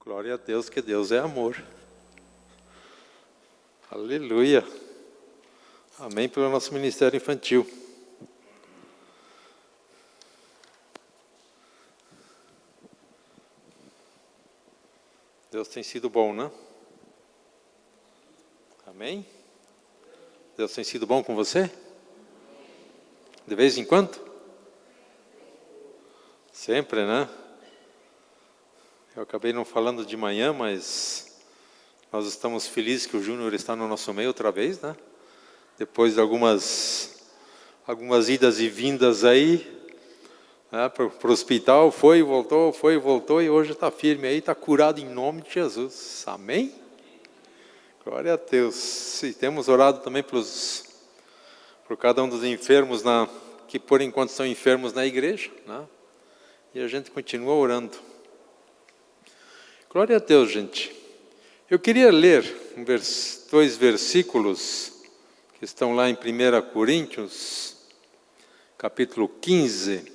Glória a Deus, que Deus é amor. Aleluia. Amém pelo nosso ministério infantil. Deus tem sido bom, né? Amém? Deus tem sido bom com você? De vez em quando? Sempre, né? Eu acabei não falando de manhã, mas nós estamos felizes que o Júnior está no nosso meio outra vez, né? Depois de algumas idas e vindas aí, né, para o hospital, foi e voltou, e hoje está firme aí, está curado em nome de Jesus. Amém? Glória a Deus. E temos orado também por cada um dos enfermos, que por enquanto são enfermos na igreja, né? E a gente continua orando. Glória a Deus, gente. Eu queria ler dois versículos que estão lá em 1 Coríntios, capítulo 15.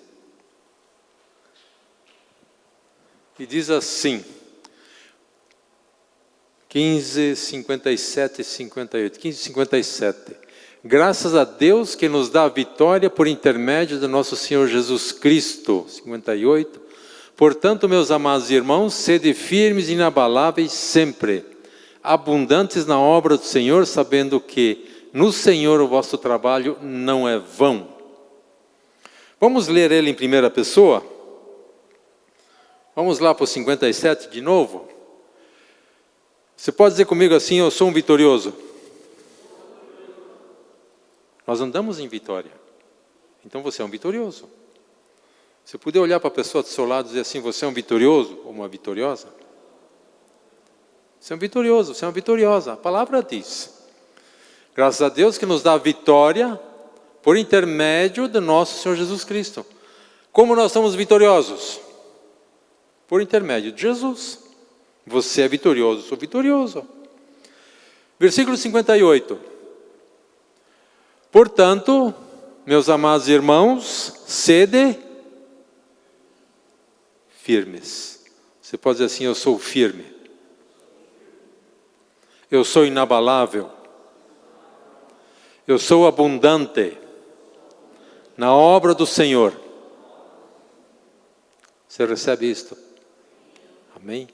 E diz assim, 15, 57 e 58. 15, 57. Graças a Deus que nos dá a vitória por intermédio do nosso Senhor Jesus Cristo. 58. Portanto, meus amados irmãos, sede firmes e inabaláveis sempre, abundantes na obra do Senhor, sabendo que no Senhor o vosso trabalho não é vão. Vamos ler ele em primeira pessoa? Vamos lá para o 57 de novo? Você pode dizer comigo assim, eu sou um vitorioso? Nós andamos em vitória. Então você é um vitorioso. Você puder olhar para a pessoa do seu lado e dizer assim, você é um vitorioso ou uma vitoriosa? Você é um vitorioso, você é uma vitoriosa. A palavra diz. Graças a Deus que nos dá a vitória por intermédio do nosso Senhor Jesus Cristo. Como nós somos vitoriosos? Por intermédio de Jesus. Você é vitorioso, sou vitorioso. Versículo 58. Portanto, meus amados irmãos, sede firmes. Você pode dizer assim, eu sou firme. Eu sou inabalável. Eu sou abundante na obra do Senhor. Você recebe isto? Amém?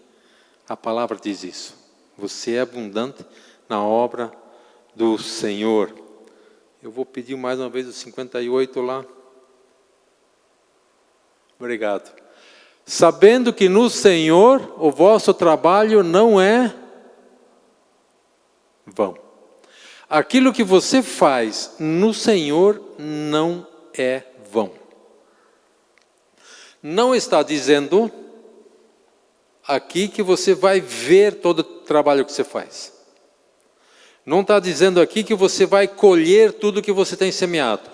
A palavra diz isso. Você é abundante na obra do Senhor. Eu vou pedir mais uma vez o 58 lá. Obrigado. Sabendo que no Senhor o vosso trabalho não é vão. Aquilo que você faz no Senhor não é vão. Não está dizendo aqui que você vai ver todo o trabalho que você faz. Não está dizendo aqui que você vai colher tudo que você tem semeado.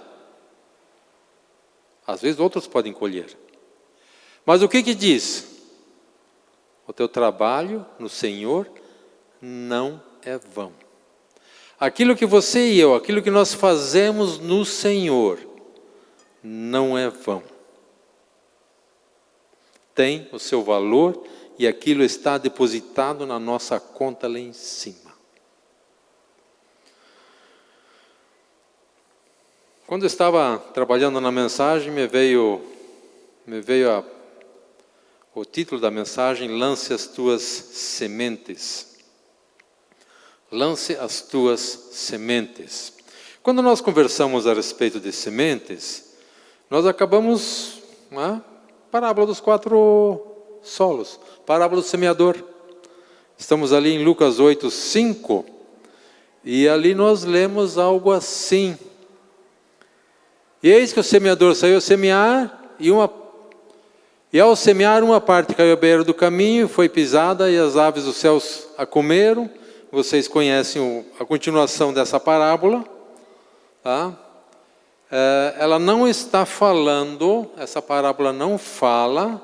Às vezes outros podem colher. Mas o que diz? O teu trabalho no Senhor não é vão. Aquilo que você e eu, aquilo que nós fazemos no Senhor, não é vão. Tem o seu valor e aquilo está depositado na nossa conta lá em cima. Quando eu estava trabalhando na mensagem, me veio o título da mensagem, lance as tuas sementes. Lance as tuas sementes. Quando nós conversamos a respeito de sementes, nós acabamos, parábola dos 4 solos, parábola do semeador. Estamos ali em Lucas 8, 5, e ali nós lemos algo assim. E eis que o semeador saiu a semear, e ao semear uma parte caiu à beira do caminho, foi pisada, e as aves dos céus a comeram. Vocês conhecem a continuação dessa parábola. Tá? Ela não está falando, essa parábola não fala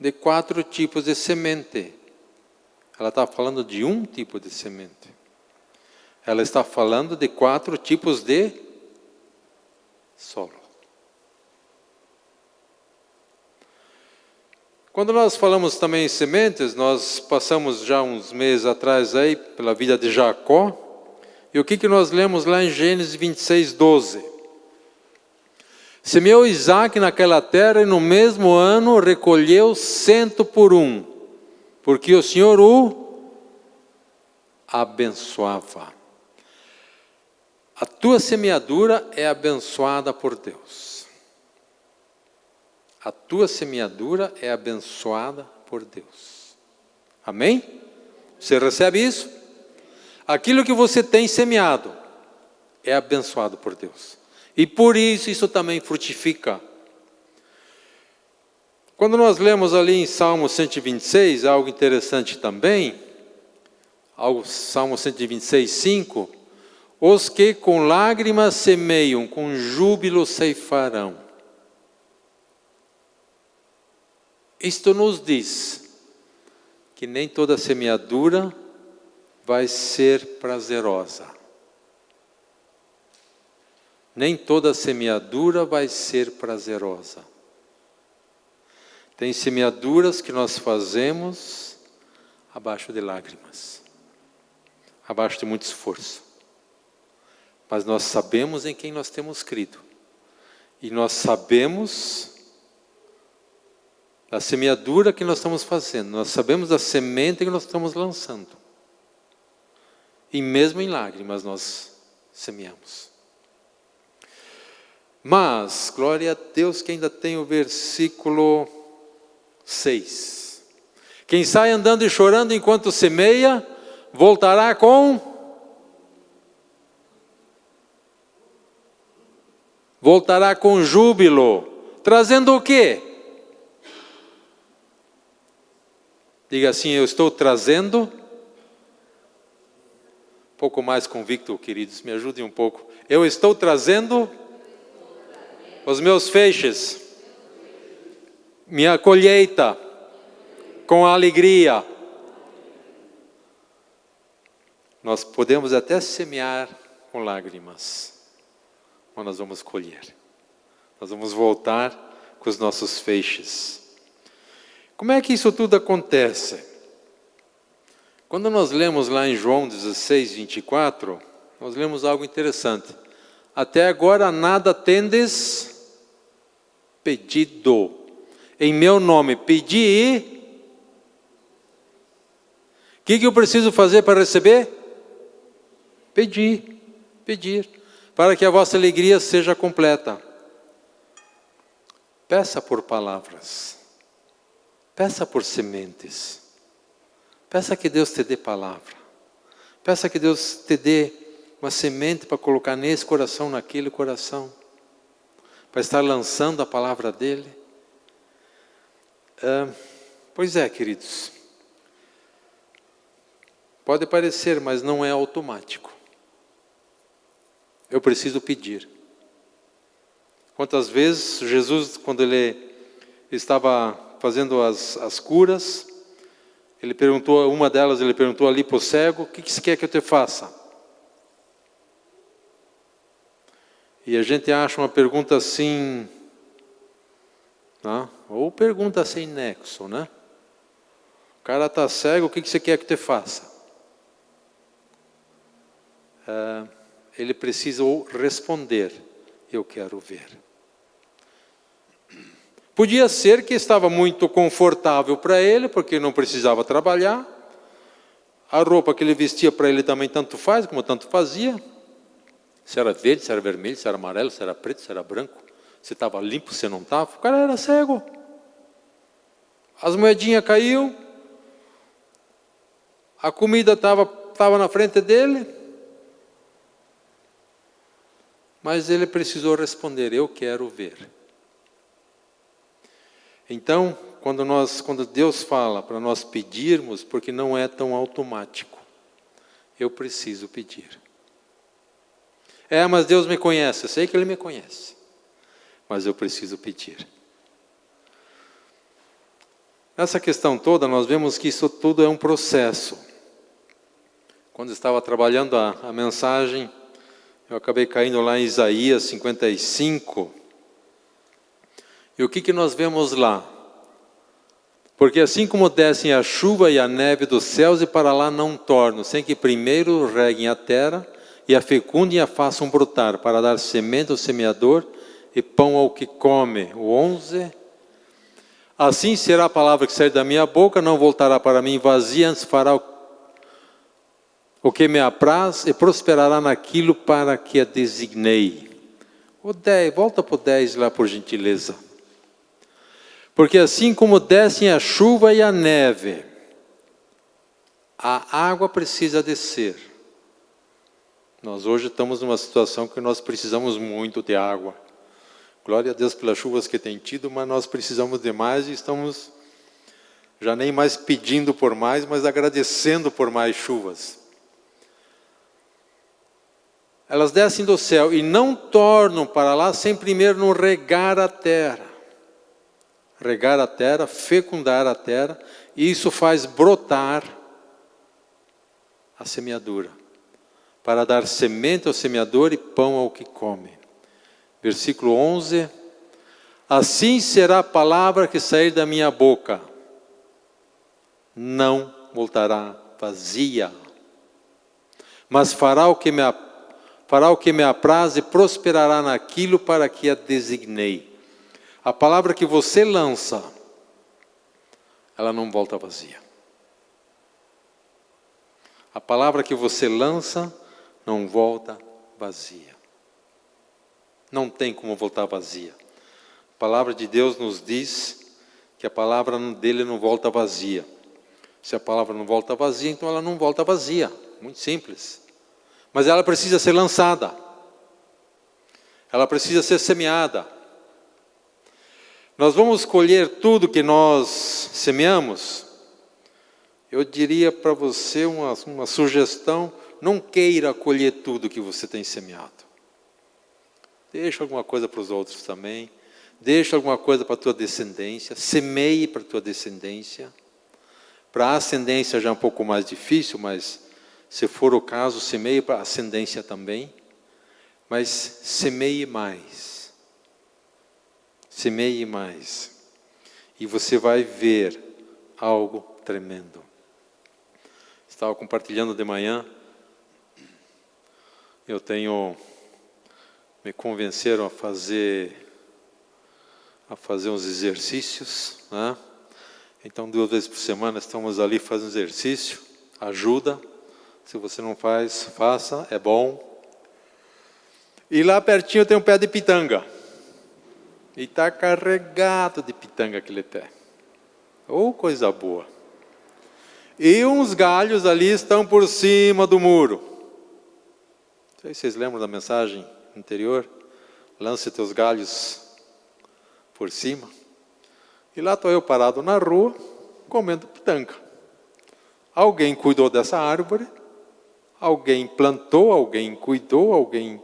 de 4 tipos de semente. Ela está falando de um tipo de semente. Ela está falando de 4 tipos de solo. Quando nós falamos também em sementes, nós passamos já uns meses atrás aí pela vida de Jacó. E o que nós lemos lá em Gênesis 26, 12? Semeou Isaac naquela terra e no mesmo ano recolheu 100 por um, porque o Senhor o abençoava. A tua semeadura é abençoada por Deus. A tua semeadura é abençoada por Deus. Amém? Você recebe isso? Aquilo que você tem semeado é abençoado por Deus. E por isso também frutifica. Quando nós lemos ali em Salmo 126, algo interessante também, Salmo 126, 5, os que com lágrimas semeiam, com júbilo ceifarão. Isto nos diz que nem toda semeadura vai ser prazerosa. Nem toda semeadura vai ser prazerosa. Tem semeaduras que nós fazemos abaixo de lágrimas, abaixo de muito esforço. Mas nós sabemos em quem nós temos crido. E nós sabemos da semeadura que nós estamos fazendo. Nós sabemos da semente que nós estamos lançando. E mesmo em lágrimas nós semeamos. Mas, glória a Deus que ainda tem o versículo 6. Quem sai andando e chorando enquanto semeia, voltará com júbilo. Trazendo o quê? Diga assim, eu estou trazendo. Um pouco mais convicto, queridos, me ajudem um pouco. Eu estou trazendo os meus feixes, minha colheita, com alegria. Nós podemos até semear com lágrimas, mas nós vamos colher. Nós vamos voltar com os nossos feixes. Como é que isso tudo acontece? Quando nós lemos lá em João 16, 24, nós lemos algo interessante. Até agora nada tendes pedido. Em meu nome pedi e... O que eu preciso fazer para receber? Pedir. Para que a vossa alegria seja completa. Peça por palavras. Peça por sementes. Peça que Deus te dê palavra. Peça que Deus te dê uma semente para colocar nesse coração, naquele coração. Para estar lançando a palavra dEle. Pois é, queridos. Pode parecer, mas não é automático. Eu preciso pedir. Quantas vezes Jesus, quando Ele estava fazendo as curas, Ele perguntou, uma delas Ele perguntou ali para o cego, o que você quer que eu te faça? E a gente acha uma pergunta assim, ou pergunta sem nexo, né? O cara está cego, o que você quer que eu te faça? Ele precisa responder, eu quero ver. Podia ser que estava muito confortável para ele, porque não precisava trabalhar. A roupa que ele vestia para ele também tanto faz, como tanto fazia. Se era verde, se era vermelho, se era amarelo, se era preto, se era branco. Se estava limpo, se não estava. O cara era cego. As moedinhas caíam. A comida estava na frente dele. Mas ele precisou responder, eu quero ver. Então, quando Deus fala para nós pedirmos, porque não é tão automático, eu preciso pedir. Mas Deus me conhece, eu sei que Ele me conhece, mas eu preciso pedir. Nessa questão toda, nós vemos que isso tudo é um processo. Quando estava trabalhando a mensagem, eu acabei caindo lá em Isaías 55. E o que nós vemos lá? Porque assim como descem a chuva e a neve dos céus e para lá não tornam, sem que primeiro reguem a terra e a fecundem e a façam brotar, para dar semente ao semeador e pão ao que come. O 11. Assim será a palavra que sair da minha boca, não voltará para mim vazia, antes fará o que me apraz e prosperará naquilo para que a designei. O 10, volta para o 10 lá por gentileza. Porque assim como descem a chuva e a neve, a água precisa descer. Nós hoje estamos numa situação que nós precisamos muito de água. Glória a Deus pelas chuvas que tem tido, mas nós precisamos de mais e estamos já nem mais pedindo por mais, mas agradecendo por mais chuvas. Elas descem do céu e não tornam para lá sem primeiro não regar a terra. Regar a terra, fecundar a terra, e isso faz brotar a semeadura, para dar semente ao semeador e pão ao que come. Versículo 11. Assim será a palavra que sair da minha boca, não voltará vazia, mas fará o que me apraz e prosperará naquilo para que a designei. A palavra que você lança, ela não volta vazia. A palavra que você lança não volta vazia. Não tem como voltar vazia. A palavra de Deus nos diz que a palavra dele não volta vazia. Se a palavra não volta vazia, então ela não volta vazia. Muito simples. Mas ela precisa ser lançada. Ela precisa ser semeada. Nós vamos colher tudo que nós semeamos? Eu diria para você uma sugestão: não queira colher tudo que você tem semeado. Deixa alguma coisa para os outros também. Deixa alguma coisa para a tua descendência. Semeie para a tua descendência. Para a ascendência já é um pouco mais difícil, mas se for o caso, semeie para a ascendência também. Mas semeie mais. Semeie mais. E você vai ver algo tremendo. Estava compartilhando de manhã. Me convenceram a fazer uns exercícios, né? Então 2 vezes por semana estamos ali fazendo exercício. Ajuda. Se você não faz, faça, é bom. E lá pertinho tem um pé de pitanga. E está carregado de pitanga aquele pé. Oh, coisa boa. E uns galhos ali estão por cima do muro. Não sei se vocês lembram da mensagem anterior. Lance teus galhos por cima. E lá estou eu parado na rua, comendo pitanga. Alguém cuidou dessa árvore. Alguém plantou, alguém cuidou, alguém...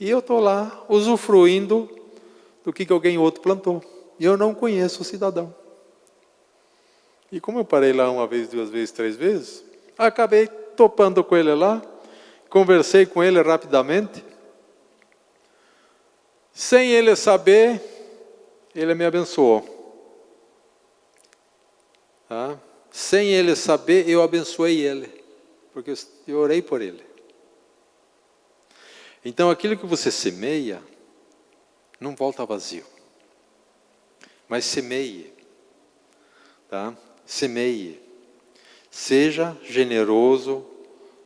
E eu estou lá usufruindo do que alguém outro plantou. E eu não conheço o cidadão. E como eu parei lá 1 vez, 2 vezes, 3 vezes, acabei topando com ele lá, conversei com ele rapidamente. Sem ele saber, ele me abençoou. Tá? Sem ele saber, eu abençoei ele. Porque eu orei por ele. Então aquilo que você semeia, não volta vazio. Mas semeie. Tá? Semeie. Seja generoso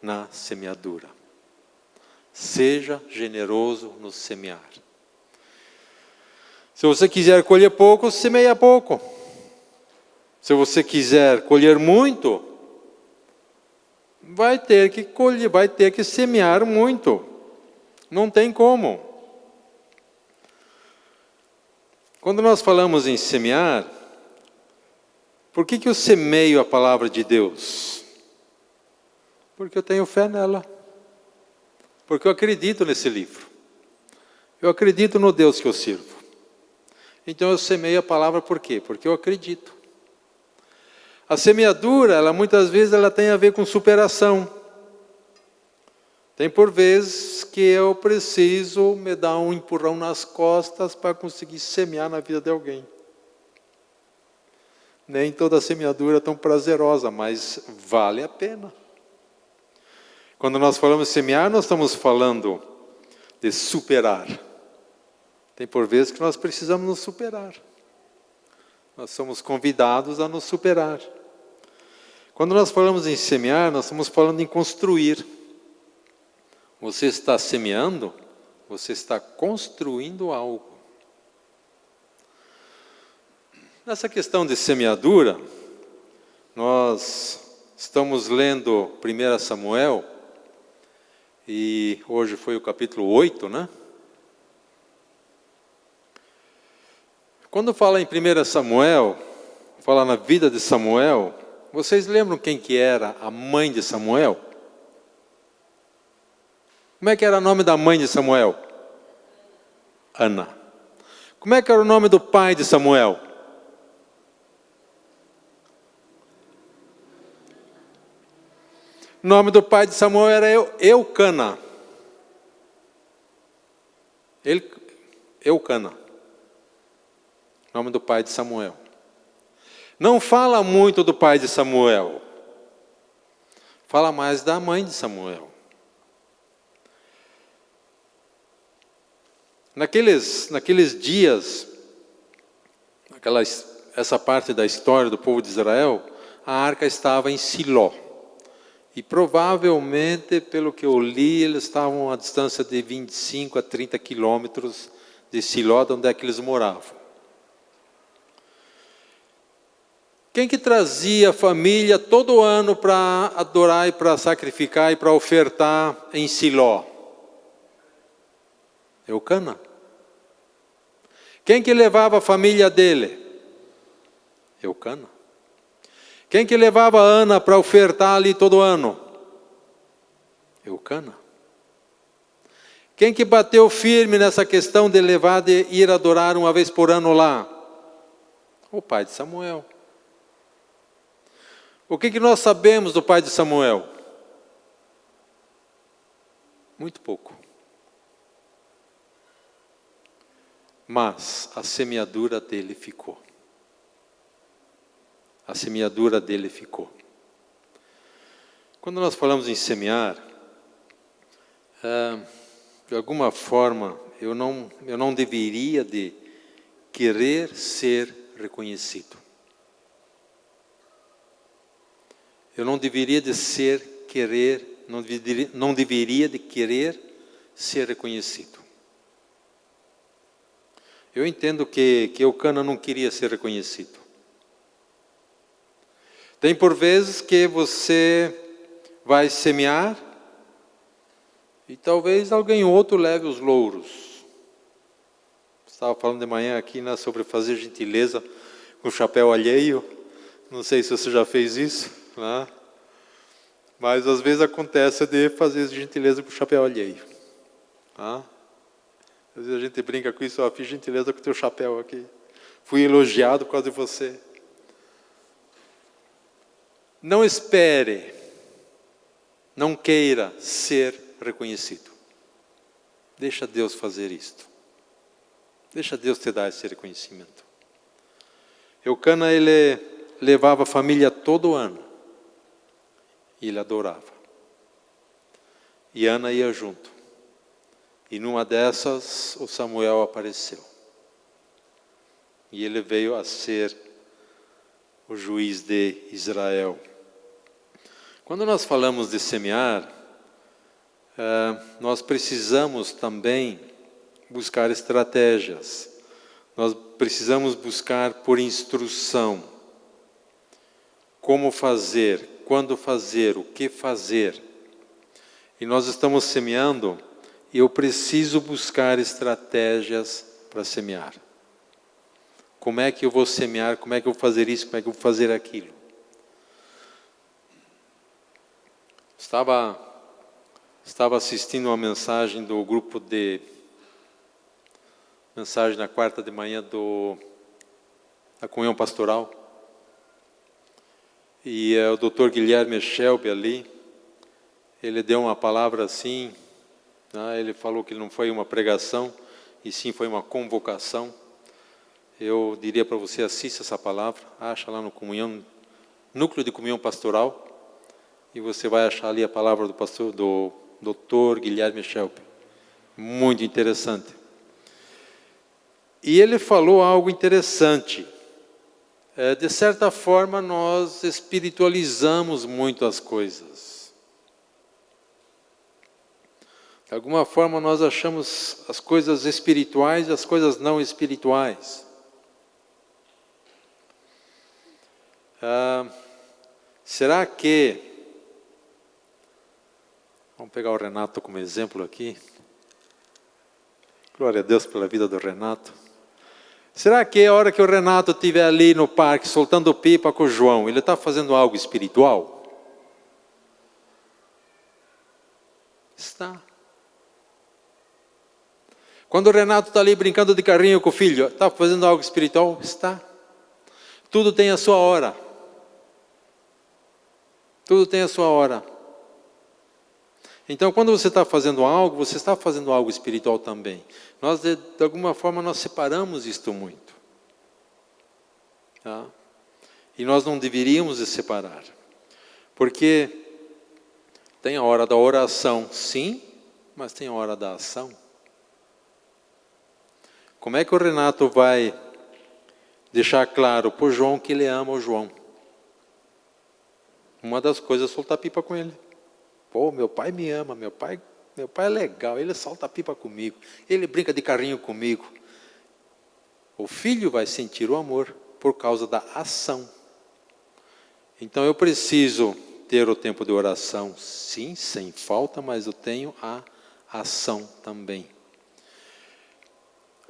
na semeadura. Seja generoso no semear. Se você quiser colher pouco, semeia pouco. Se você quiser colher muito, vai ter que colher, vai ter que semear muito. Não tem como. Quando nós falamos em semear, por que eu semeio a palavra de Deus? Porque eu tenho fé nela. Porque eu acredito nesse livro. Eu acredito no Deus que eu sirvo. Então eu semeio a palavra por quê? Porque eu acredito. A semeadura, muitas vezes ela tem a ver com superação. Tem por vezes que eu preciso me dar um empurrão nas costas para conseguir semear na vida de alguém. Nem toda semeadura é tão prazerosa, mas vale a pena. Quando nós falamos de semear, nós estamos falando de superar. Tem por vezes que nós precisamos nos superar. Nós somos convidados a nos superar. Quando nós falamos em semear, nós estamos falando em construir. Você está semeando, você está construindo algo. Nessa questão de semeadura, nós estamos lendo 1 Samuel, e hoje foi o capítulo 8, né? Quando fala em 1 Samuel, fala na vida de Samuel, vocês lembram quem que era a mãe de Samuel? Como é que era o nome da mãe de Samuel? Ana. Como é que era o nome do pai de Samuel? O nome do pai de Samuel era Eucana. Eucana. Nome do pai de Samuel. Não fala muito do pai de Samuel. Fala mais da mãe de Samuel. Naqueles dias, essa parte da história do povo de Israel, a arca estava em Siló. E provavelmente, pelo que eu li, eles estavam a distância de 25 a 30 quilômetros de Siló, de onde é que eles moravam. Quem que trazia a família todo ano para adorar e para sacrificar e para ofertar em Siló? Eucana. Quem que levava a família dele? Eucana. Quem que levava a Ana para ofertar ali todo ano? Eucana. Quem que bateu firme nessa questão de levar, de ir adorar uma vez por ano lá? O pai de Samuel. O que nós sabemos do pai de Samuel? Muito pouco. Mas a semeadura dele ficou. A semeadura dele ficou. Quando nós falamos em semear, de alguma forma, eu não deveria de querer ser reconhecido. Eu não deveria de não deveria de querer ser reconhecido. Eu entendo que Eucana não queria ser reconhecido. Tem por vezes que você vai semear e talvez alguém outro leve os louros. Estava falando de manhã aqui, né, sobre fazer gentileza com o chapéu alheio. Não sei se você já fez isso, né? Mas às vezes acontece de fazer gentileza com o chapéu alheio. Tá? Às vezes a gente brinca com isso, fiz gentileza com o teu chapéu aqui. Fui elogiado por causa de você. Não espere, não queira ser reconhecido. Deixa Deus fazer isto. Deixa Deus te dar esse reconhecimento. Eucana, ele levava a família todo ano. E ele adorava. E Ana ia junto. E numa dessas, o Samuel apareceu. E ele veio a ser o juiz de Israel. Quando nós falamos de semear, nós precisamos também buscar estratégias. Nós precisamos buscar por instrução. Como fazer, quando fazer, o que fazer. E nós estamos semeando, e eu preciso buscar estratégias para semear. Como é que eu vou semear? Como é que eu vou fazer isso? Como é que eu vou fazer aquilo? Estava assistindo uma mensagem do grupo de... Mensagem na quarta de manhã da comunhão pastoral. E o Dr. Guilherme Shelby ali, ele deu uma palavra assim, né? Ele falou que não foi uma pregação, e sim foi uma convocação. eu diria para você, assista essa palavra, acha lá no Núcleo de Comunhão Pastoral, e você vai achar ali a palavra do Dr. Guilherme Schelp. Muito interessante. E ele falou algo interessante. De certa forma, nós espiritualizamos muito as coisas. De alguma forma, nós achamos as coisas espirituais e as coisas não espirituais. Será que... Vamos pegar o Renato como exemplo aqui. Glória a Deus pela vida do Renato. Será que a hora que o Renato estiver ali no parque, soltando pipa com o João, ele está fazendo algo espiritual? Está. Quando o Renato está ali brincando de carrinho com o filho, está fazendo algo espiritual? Está. Tudo tem a sua hora. Tudo tem a sua hora. Então, quando você está fazendo algo, você está fazendo algo espiritual também. Nós, de alguma forma, nós separamos isto muito. Tá? E nós não deveríamos separar. Porque tem a hora da oração, sim, mas tem a hora da ação. Como é que o Renato vai deixar claro para o João que ele ama o João? Uma das coisas é soltar pipa com ele. Pô, meu pai me ama, meu pai é legal, ele solta pipa comigo, ele brinca de carrinho comigo. O filho vai sentir o amor por causa da ação. Então eu preciso ter o tempo de oração, sim, sem falta, mas eu tenho a ação também.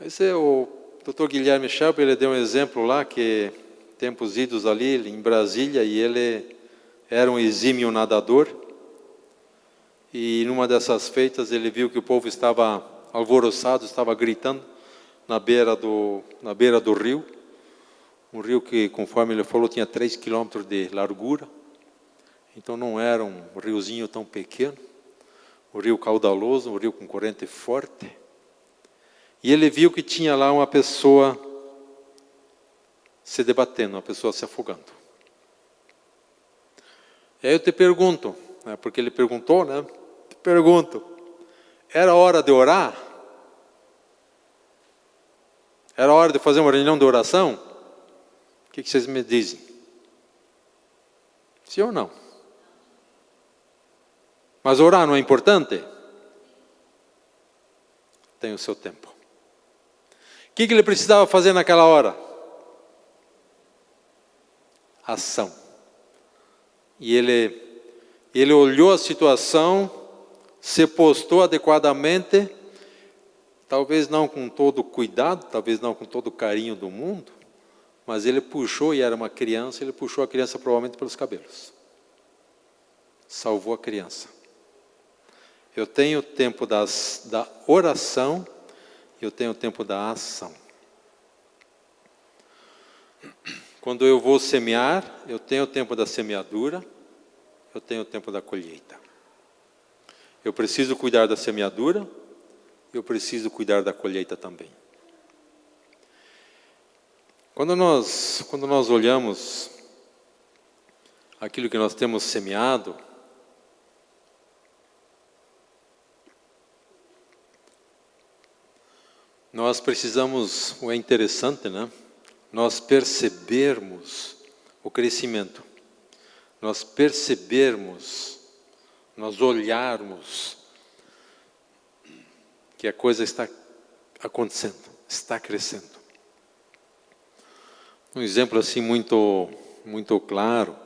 Esse é o Dr. Guilherme Schelp, ele deu um exemplo lá, que tempos idos ali em Brasília, e ele era um exímio nadador. E numa dessas feitas ele viu que o povo estava alvoroçado, estava gritando na beira do rio. Um rio que, conforme ele falou, tinha 3 quilômetros de largura. Então não era um riozinho tão pequeno. Um rio caudaloso, um rio com corrente forte. E ele viu que tinha lá uma pessoa se debatendo, uma pessoa se afogando. E aí eu te pergunto, porque ele perguntou, né? Te pergunto, era hora de orar? Era hora de fazer uma reunião de oração? O que vocês me dizem? Sim ou não? Mas orar não é importante? Tem o seu tempo. O que ele precisava fazer naquela hora? Ação. E ele olhou a situação, se postou adequadamente, talvez não com todo cuidado, talvez não com todo o carinho do mundo, mas ele puxou, e era uma criança, ele puxou a criança provavelmente pelos cabelos. Salvou a criança. Eu tenho o tempo da oração, e eu tenho o tempo da ação. Quando eu vou semear, eu tenho o tempo da semeadura, eu tenho o tempo da colheita. Eu preciso cuidar da semeadura, eu preciso cuidar da colheita também. Quando nós olhamos aquilo que nós temos semeado, nós precisamos, é interessante, né? Nós percebermos o crescimento, nós percebermos, nós olharmos que a coisa está acontecendo, está crescendo. Um exemplo assim muito claro,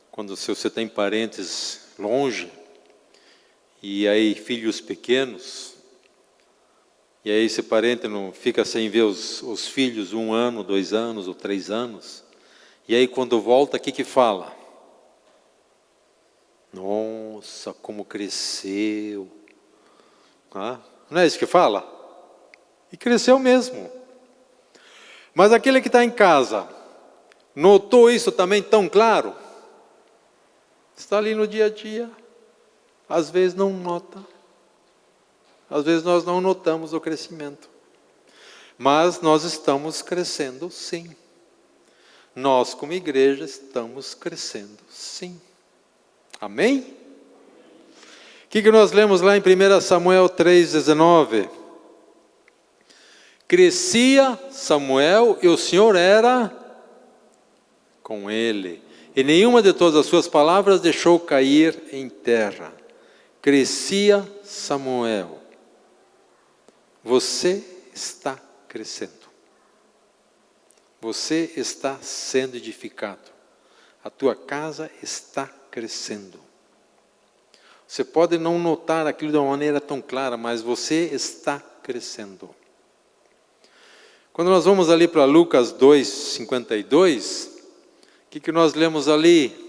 quando você tem parentes longe, e aí filhos pequenos, e aí esse parente não fica sem ver os filhos 1 ano, 2 anos ou 3 anos. E aí quando volta, o que fala? Nossa, como cresceu. Não é isso que fala? E cresceu mesmo. Mas aquele que está em casa, notou isso também tão claro? Está ali no dia a dia, às vezes não nota. Às vezes nós não notamos o crescimento. Mas nós estamos crescendo sim. Nós como igreja estamos crescendo sim. Amém? O que nós lemos lá em 1 Samuel 3,19? Crescia Samuel e o Senhor era com ele. E nenhuma de todas as suas palavras deixou cair em terra. Crescia Samuel. Você está crescendo. Você está sendo edificado. A tua casa está crescendo. Você pode não notar aquilo de uma maneira tão clara, mas você está crescendo. Quando nós vamos ali para Lucas 2:52, o que nós lemos ali?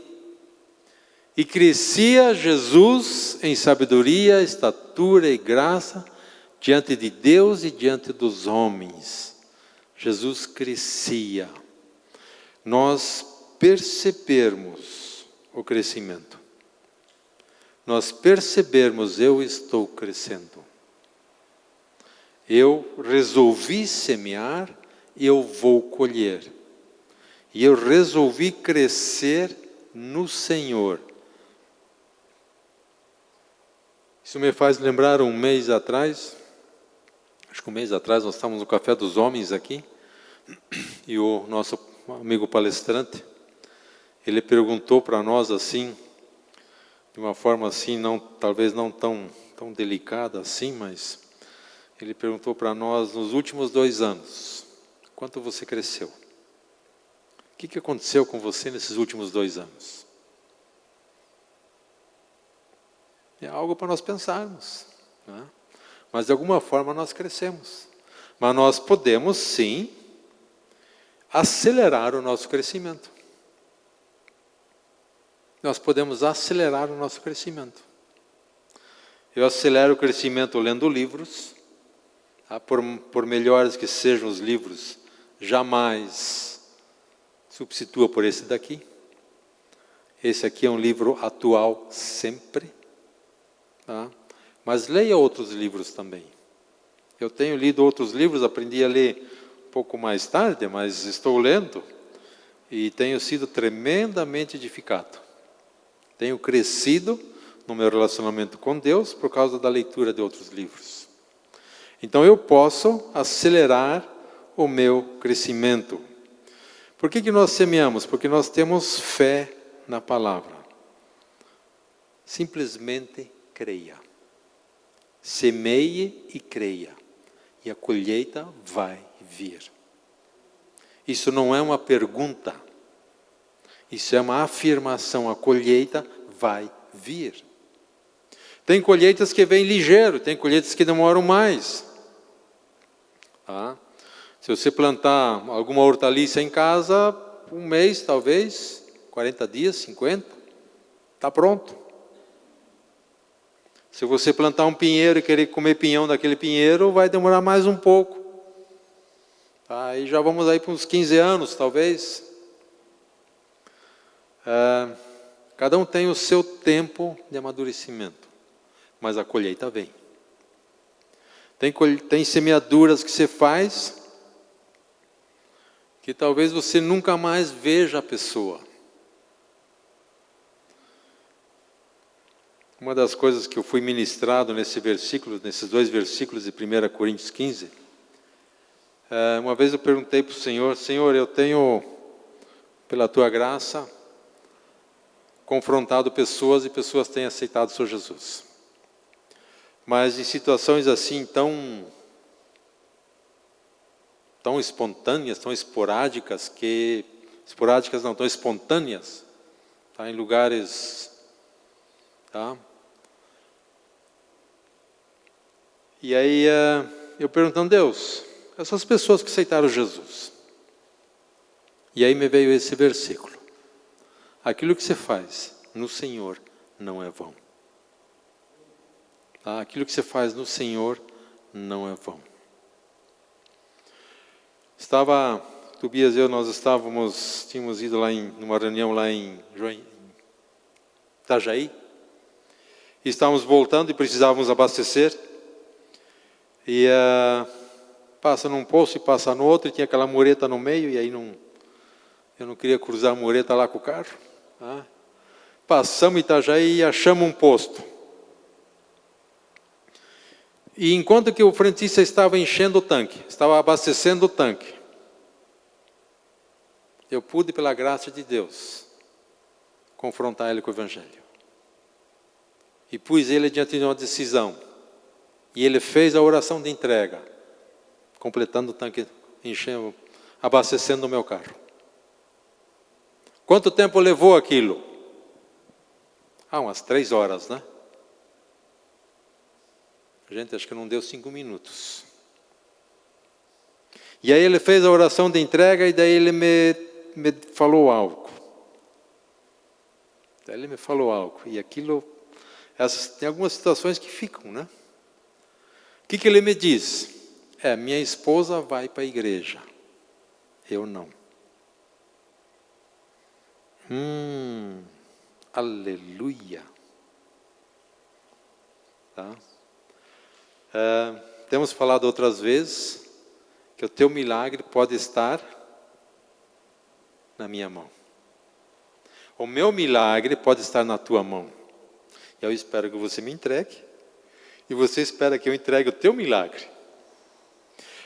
E crescia Jesus em sabedoria, estatura e graça, diante de Deus e diante dos homens. Jesus crescia. Nós percebermos o crescimento. Nós percebermos, eu estou crescendo. Eu resolvi semear e eu vou colher. E eu resolvi crescer no Senhor. Isso me faz lembrar um mês atrás, acho que um mês atrás nós estávamos no Café dos Homens aqui, e o nosso amigo palestrante, ele perguntou para nós assim, de uma forma assim, talvez não tão delicada assim, mas ele perguntou para nós, nos últimos 2 anos, quanto você cresceu? O que aconteceu com você nesses últimos 2 anos? É algo para nós pensarmos, né? Mas de alguma forma nós crescemos. Mas nós podemos sim acelerar o nosso crescimento. Nós podemos acelerar o nosso crescimento. Eu acelero o crescimento lendo livros. Por melhores que sejam os livros, jamais substitua por esse daqui. Esse aqui é um livro atual sempre. Tá? Mas leia outros livros também. Eu tenho lido outros livros, aprendi a ler um pouco mais tarde, mas estou lendo e tenho sido tremendamente edificado. Tenho crescido no meu relacionamento com Deus por causa da leitura de outros livros. Então eu posso acelerar o meu crescimento. Por que nós semeamos? Porque nós temos fé na palavra. Simplesmente creia. Semeie e creia. E a colheita vai vir. Isso não é uma pergunta. Isso é uma afirmação. A colheita vai vir. Tem colheitas que vêm ligeiro, tem colheitas que demoram mais. Tá? Se você plantar alguma hortaliça em casa, 1 mês talvez, 40 dias, 50, está pronto. Se você plantar um pinheiro e querer comer pinhão daquele pinheiro, vai demorar mais um pouco. Aí já vamos aí para uns 15 anos talvez. Cada um tem o seu tempo de amadurecimento, mas a colheita vem. Tem semeaduras que você faz, que talvez você nunca mais veja a pessoa. Uma das coisas que eu fui ministrado nesses 2 versículos de 1 Coríntios 15, uma vez eu perguntei para o Senhor, Senhor, eu tenho, pela Tua graça, confrontado pessoas e pessoas têm aceitado o Senhor Jesus. Mas em situações assim tão espontâneas, tão esporádicas, tão espontâneas, tá? Em lugares, tá? E aí eu perguntando, Deus, essas pessoas que aceitaram Jesus, e aí me veio esse versículo, aquilo que você faz no Senhor não é vão. Tá? Aquilo que você faz no Senhor não é vão. Tobias e eu, tínhamos ido lá numa reunião lá em Itajaí, e estávamos voltando e precisávamos abastecer, e passa num poço e passa no outro, e tinha aquela mureta no meio, e aí eu não queria cruzar a mureta lá com o carro. Tá? Passamos Itajaí e achamos um posto. E enquanto que o frentista estava enchendo o tanque, estava abastecendo o tanque, eu pude, pela graça de Deus, confrontar ele com o Evangelho. E pus ele diante de uma decisão. E ele fez a oração de entrega, completando o tanque, enchendo, abastecendo o meu carro. Quanto tempo levou aquilo? Umas 3 horas, né? Gente, acho que não deu 5 minutos. E aí ele fez a oração de entrega e daí ele me falou algo. E aquilo, tem algumas situações que ficam, né? O que ele me diz? Minha esposa vai para a igreja. Eu não. Aleluia. Tá? Temos falado outras vezes que o teu milagre pode estar na minha mão. O meu milagre pode estar na tua mão. Eu espero que você me entregue. E você espera que eu entregue o teu milagre.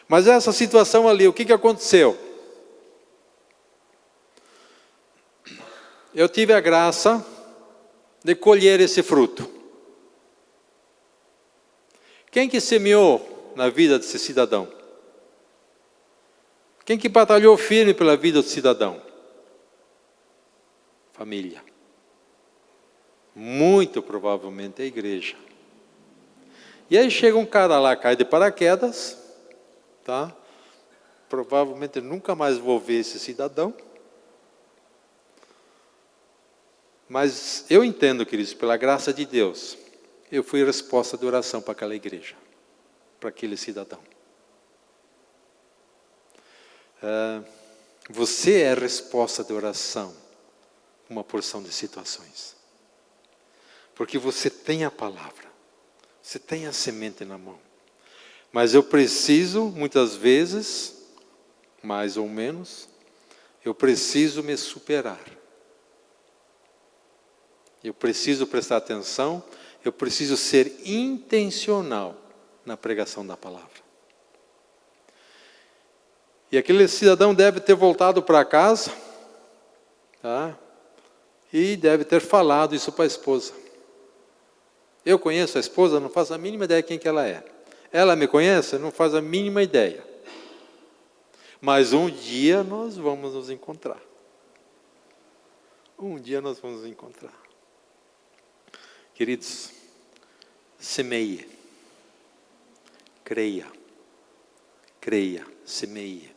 Mas essa situação ali, o que aconteceu? Eu tive a graça de colher esse fruto. Quem que semeou na vida desse cidadão? Quem que batalhou firme pela vida do cidadão? Família. Muito provavelmente a igreja. E aí chega um cara lá, cai de paraquedas, tá? Provavelmente nunca mais vou ver esse cidadão. Mas eu entendo, queridos, pela graça de Deus, eu fui resposta de oração para aquela igreja, para aquele cidadão. Você é resposta de oração, uma porção de situações. Porque você tem a palavra, você tem a semente na mão. Mas eu preciso, muitas vezes, mais ou menos, eu preciso me superar. Eu preciso prestar atenção, eu preciso ser intencional na pregação da palavra. E aquele cidadão deve ter voltado para casa, tá? E deve ter falado isso para a esposa. Eu conheço a esposa, não faço a mínima ideia de quem que ela é. Ela me conhece, não faz a mínima ideia. Mas um dia nós vamos nos encontrar. Um dia nós vamos nos encontrar. Queridos, semeie. Creia, semeie.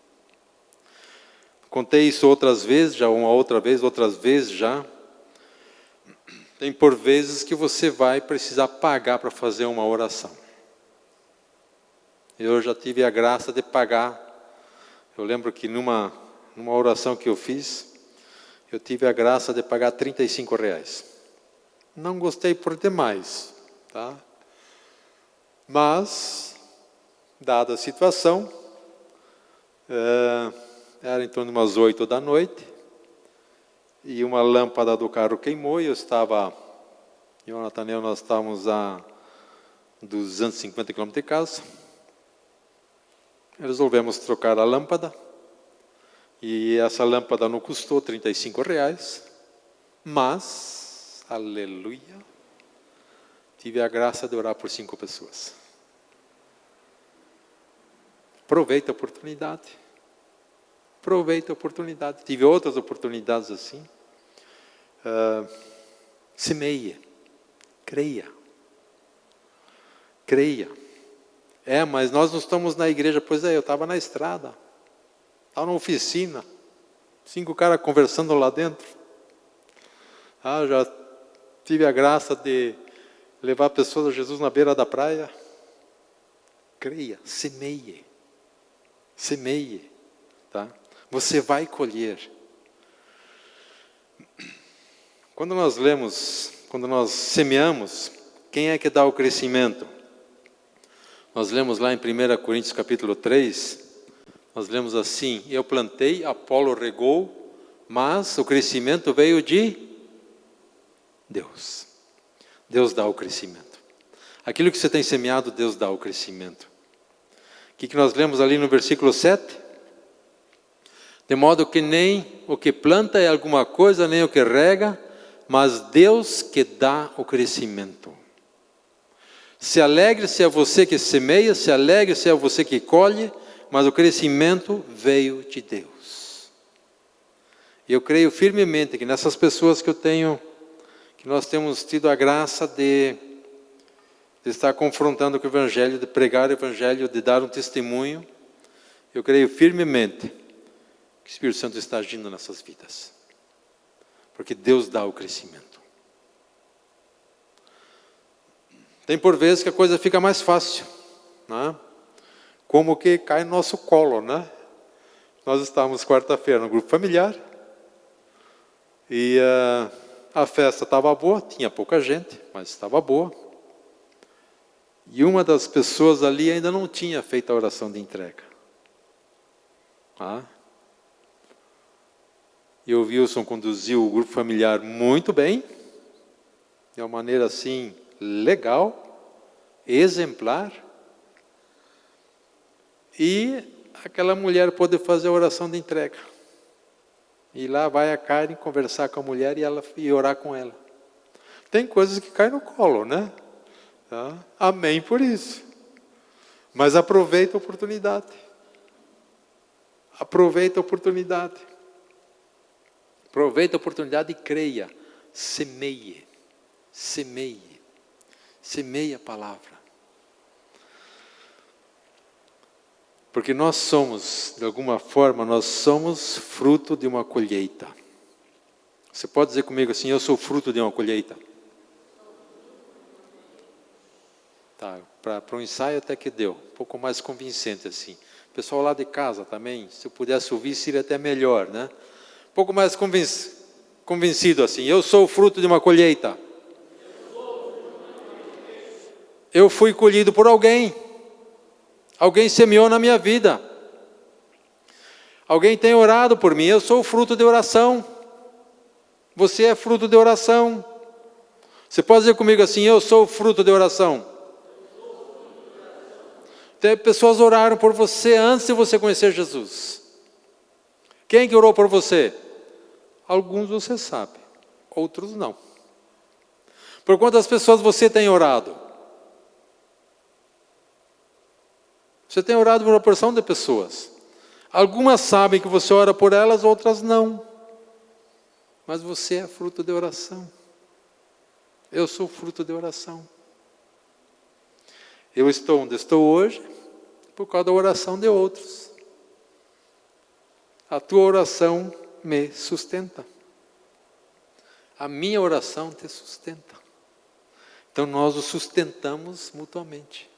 Contei isso outras vezes, outras vezes já. Tem por vezes que você vai precisar pagar para fazer uma oração. Eu já tive a graça de pagar. Eu lembro que numa oração que eu fiz, eu tive a graça de pagar R$35. Não gostei por demais, tá? Mas, dada a situação, era em torno de umas 8 da noite, e uma lâmpada do carro queimou, e eu e o Nathaniel, nós estávamos a 250 km de casa. Resolvemos trocar a lâmpada, e essa lâmpada não custou R$35, mas, aleluia, tive a graça de orar por 5 pessoas. Aproveita a oportunidade. Aproveita a oportunidade. Tive outras oportunidades assim. Semeie. Creia. Mas nós não estamos na igreja. Pois é, eu estava na estrada. Estava na oficina. 5 caras conversando lá dentro. Já tive a graça de levar pessoas a Jesus na beira da praia. Creia, semeie. Tá? Você vai colher. Quando nós semeamos, quem é que dá o crescimento? Nós lemos lá em 1 Coríntios capítulo 3, nós lemos assim: eu plantei, Apolo regou, mas o crescimento veio de Deus. Deus dá o crescimento. Aquilo que você tem semeado, Deus dá o crescimento. O que nós lemos ali no versículo 7? De modo que nem o que planta é alguma coisa, nem o que rega, mas Deus que dá o crescimento. Se alegre se é você que semeia, se alegre se é você que colhe, mas o crescimento veio de Deus. E eu creio firmemente que nessas pessoas que nós temos tido a graça de estar confrontando com o Evangelho, de pregar o Evangelho, de dar um testemunho, eu creio firmemente que o Espírito Santo está agindo nessas vidas. Porque Deus dá o crescimento. Tem por vezes que a coisa fica mais fácil, né? Como que cai no nosso colo, né? Nós estávamos quarta-feira no grupo familiar e a festa estava boa, tinha pouca gente, mas estava boa. E uma das pessoas ali ainda não tinha feito a oração de entrega. E o Wilson conduziu o grupo familiar muito bem, de uma maneira assim, legal, exemplar. E aquela mulher pôde fazer a oração de entrega. E lá vai a Karen conversar com a mulher e orar com ela. Tem coisas que caem no colo, né? Tá? Amém por isso. Mas aproveita a oportunidade. Aproveita a oportunidade. Aproveita a oportunidade e creia. Semeie. Semeie. Semeie a palavra. Porque nós somos, de alguma forma, nós somos fruto de uma colheita. Você pode dizer comigo assim: eu sou fruto de uma colheita? Tá, para um ensaio até que deu, um pouco mais convincente assim. O pessoal lá de casa também, se eu pudesse ouvir, seria até melhor, né? Um pouco mais convencido assim: eu sou fruto de uma colheita. Eu fui colhido por alguém. Alguém semeou na minha vida. Alguém tem orado por mim. Eu sou fruto de oração. Você é fruto de oração. Você pode dizer comigo assim: eu sou fruto de oração. Tem pessoas oraram por você antes de você conhecer Jesus. Quem que orou por você? Alguns você sabe, outros não. Por quantas pessoas você tem orado? Você tem orado por uma porção de pessoas. Algumas sabem que você ora por elas, outras não. Mas você é fruto de oração. Eu sou fruto de oração. Eu estou onde estou hoje por causa da oração de outros. A tua oração me sustenta. A minha oração te sustenta. Então nós os sustentamos mutuamente.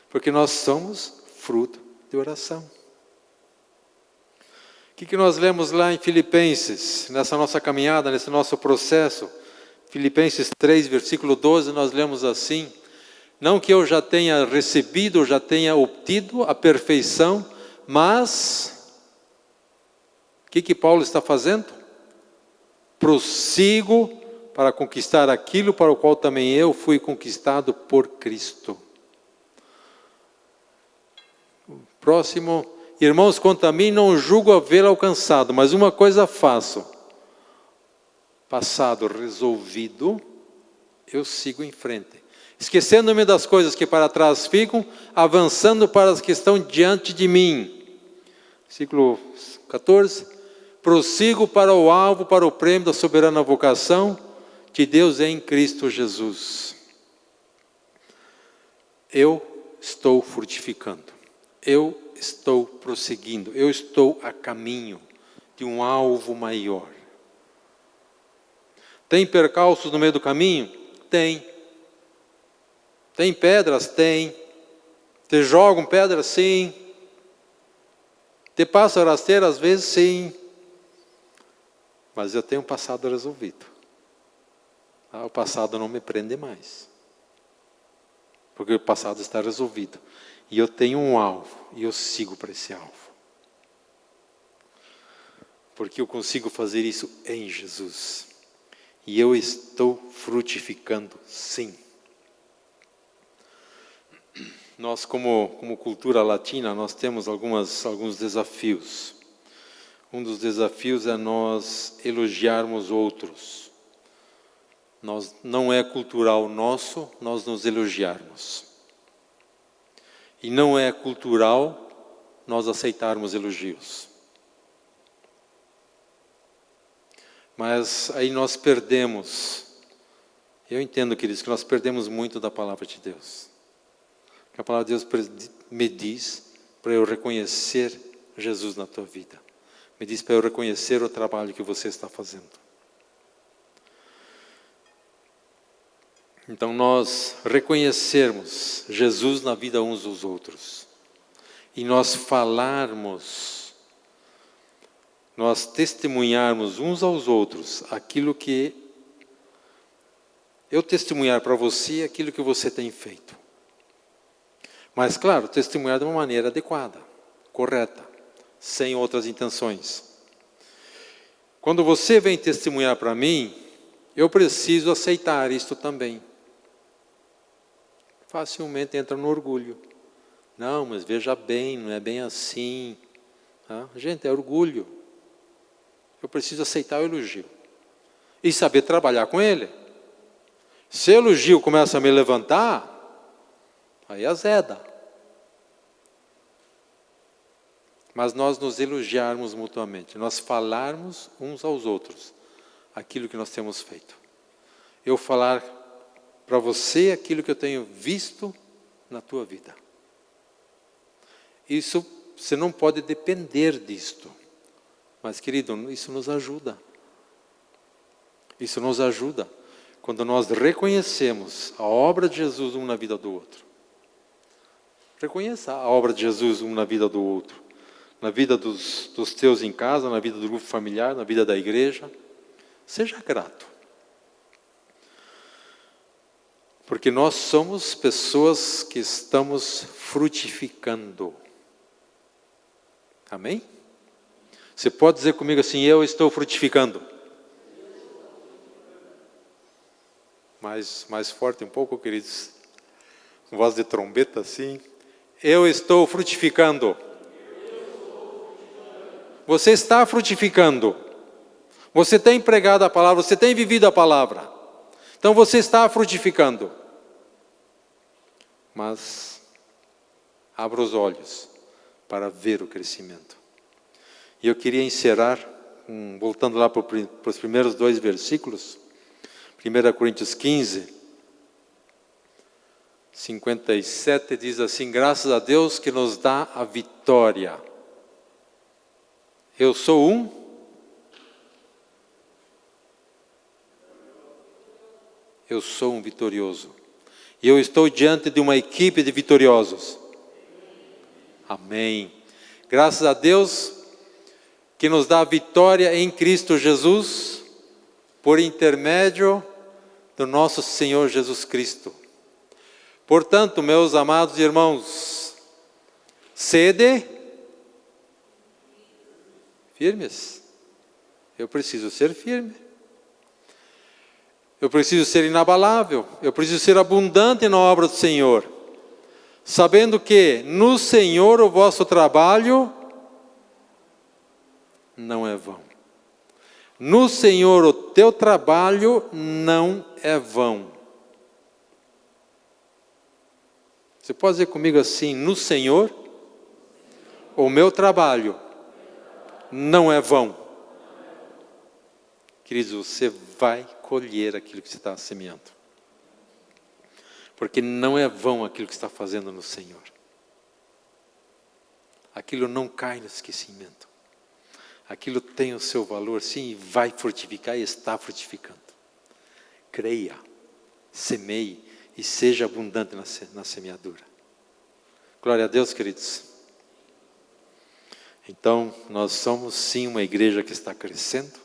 Porque nós somos fruto de oração. O que nós lemos lá em Filipenses, nessa nossa caminhada, nesse nosso processo? Filipenses 3, versículo 12, nós lemos assim: não que eu já tenha recebido, já tenha obtido a perfeição, mas o que Paulo está fazendo? Prossigo para conquistar aquilo para o qual também eu fui conquistado por Cristo. Próximo: irmãos, quanto a mim, não julgo havê-lo alcançado, mas uma coisa faço. Passado resolvido, eu sigo em frente, esquecendo-me das coisas que para trás ficam, avançando para as que estão diante de mim. Versículo 14: prossigo para o alvo, para o prêmio da soberana vocação de Deus em Cristo Jesus. Eu estou frutificando. Eu estou prosseguindo, eu estou a caminho de um alvo maior. Tem percalços no meio do caminho? Tem. Tem pedras? Tem. Te jogam pedras? Sim. Te passa rasteira? Às vezes sim. Mas eu tenho um passado resolvido. O passado não me prende mais. porque o passado está resolvido. E eu tenho um alvo, e eu sigo para esse alvo. Porque eu consigo fazer isso em Jesus. E eu estou frutificando, sim. Nós, como cultura latina, nós temos alguns desafios. Um dos desafios é nós elogiarmos outros. Não é cultural nosso nós nos elogiarmos. E não é cultural nós aceitarmos elogios. Mas aí nós perdemos. Eu entendo, queridos, que nós perdemos muito da palavra de Deus. A palavra de Deus me diz para eu reconhecer Jesus na tua vida. Me diz para eu reconhecer o trabalho que você está fazendo. Então nós reconhecermos Jesus na vida uns dos outros. E nós falarmos, nós testemunharmos uns aos outros aquilo que eu testemunhar para você aquilo que você tem feito. Mas, claro, testemunhar de uma maneira adequada, correta, sem outras intenções. Quando você vem testemunhar para mim, eu preciso aceitar isto também. Facilmente entra no orgulho. Não, mas veja bem, não é bem assim. Tá? Gente, é orgulho. Eu preciso aceitar o elogio. E saber trabalhar com ele. Se o elogio começa a me levantar, aí azeda. Mas nós nos elogiarmos mutuamente, nós falarmos uns aos outros aquilo que nós temos feito. Eu falar para você aquilo que eu tenho visto na tua vida. Isso, você não pode depender disto. Mas, querido, isso nos ajuda. Isso nos ajuda quando nós reconhecemos a obra de Jesus um na vida do outro. Reconheça a obra de Jesus um na vida do outro. Na vida dos teus em casa, na vida do grupo familiar, na vida da igreja. Seja grato. Porque nós somos pessoas que estamos frutificando. Amém? Você pode dizer comigo assim, eu estou frutificando. Mais forte um pouco, queridos. Com voz de trombeta assim. Eu estou frutificando. Você está frutificando. Você tem pregado a palavra, você tem vivido a palavra. Então você está frutificando. Mas abra os olhos para ver o crescimento. E eu queria encerrar, voltando lá para os primeiros 2 versículos. 1 Coríntios 15, 57 diz assim, graças a Deus que nos dá a vitória. Eu sou um vitorioso. E eu estou diante de uma equipe de vitoriosos. Amém. Graças a Deus que nos dá a vitória em Cristo Jesus, por intermédio do nosso Senhor Jesus Cristo. Portanto, meus amados irmãos, sede firmes. Eu preciso ser firme. Eu preciso ser inabalável. Eu preciso ser abundante na obra do Senhor. Sabendo que no Senhor o vosso trabalho não é vão. No Senhor o teu trabalho não é vão. Você pode dizer comigo assim, no Senhor o meu trabalho não é vão. Queridos, você vai colher aquilo que você está semeando. Porque não é vão aquilo que você está fazendo no Senhor. Aquilo não cai no esquecimento. Aquilo tem o seu valor, sim, e vai frutificar e está frutificando. Creia, semeie e seja abundante na semeadura. Glória a Deus, queridos. Então, nós somos sim uma igreja que está crescendo.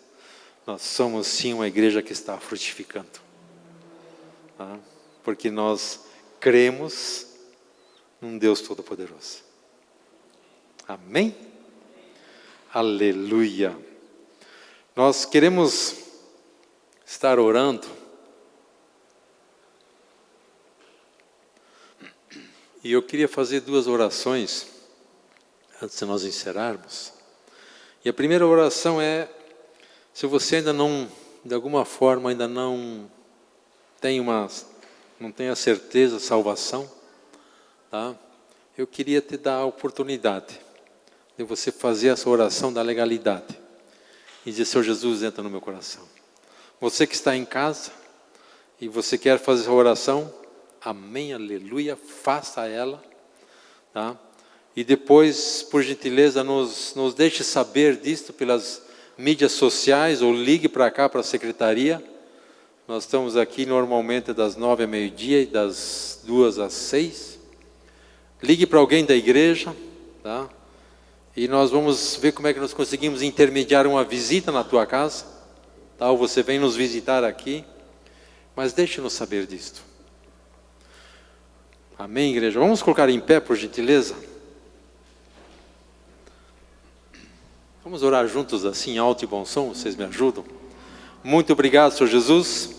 Nós somos sim uma igreja que está frutificando. Porque nós cremos num Deus Todo-Poderoso. Amém? Aleluia. Nós queremos estar orando. E eu queria fazer 2 orações antes de nós encerrarmos. E a primeira oração é, se você ainda não, de alguma forma, ainda não tem a certeza, salvação, tá? Eu queria te dar a oportunidade de você fazer essa oração da legalidade. E dizer, Senhor Jesus, entra no meu coração. Você que está em casa e você quer fazer essa oração, amém, aleluia, faça ela, tá? E depois, por gentileza, nos deixe saber disto pelas mídias sociais ou ligue para cá, para a secretaria. Nós estamos aqui normalmente das 9 ao meio-dia e das 2 às 6. Ligue para alguém da igreja, tá? E nós vamos ver como é que nós conseguimos intermediar uma visita na tua casa, tá? Ou você vem nos visitar aqui, mas deixe-nos saber disto. Amém, igreja? Vamos colocar em pé, por gentileza? Vamos orar juntos assim, alto e bom som, vocês me ajudam? Muito obrigado, Senhor Jesus,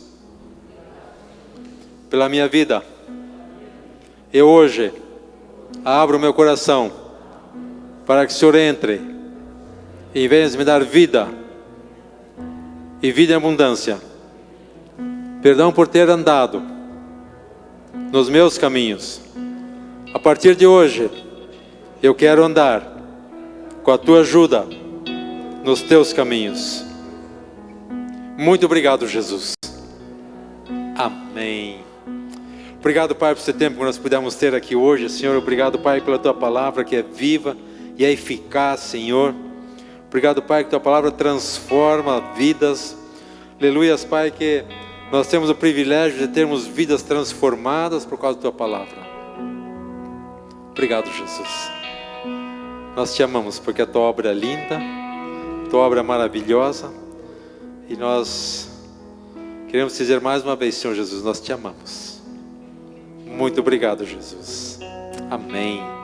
pela minha vida. Eu hoje abro meu coração para que o Senhor entre e venha me dar vida e vida em abundância. Perdão por ter andado nos meus caminhos. A partir de hoje, eu quero andar com a tua ajuda nos teus caminhos. Muito obrigado, Jesus. Amém. Obrigado, Pai, por esse tempo que nós pudemos ter aqui hoje, Senhor. Obrigado, Pai, pela tua palavra que é viva e é eficaz, Senhor. Obrigado, Pai, que tua palavra transforma vidas. Aleluia, Pai, que nós temos o privilégio de termos vidas transformadas por causa da tua palavra. Obrigado, Jesus. Nós te amamos porque a tua obra é linda, a tua obra é maravilhosa. E nós queremos dizer mais uma vez, Senhor Jesus, nós te amamos. Muito obrigado, Jesus. Amém.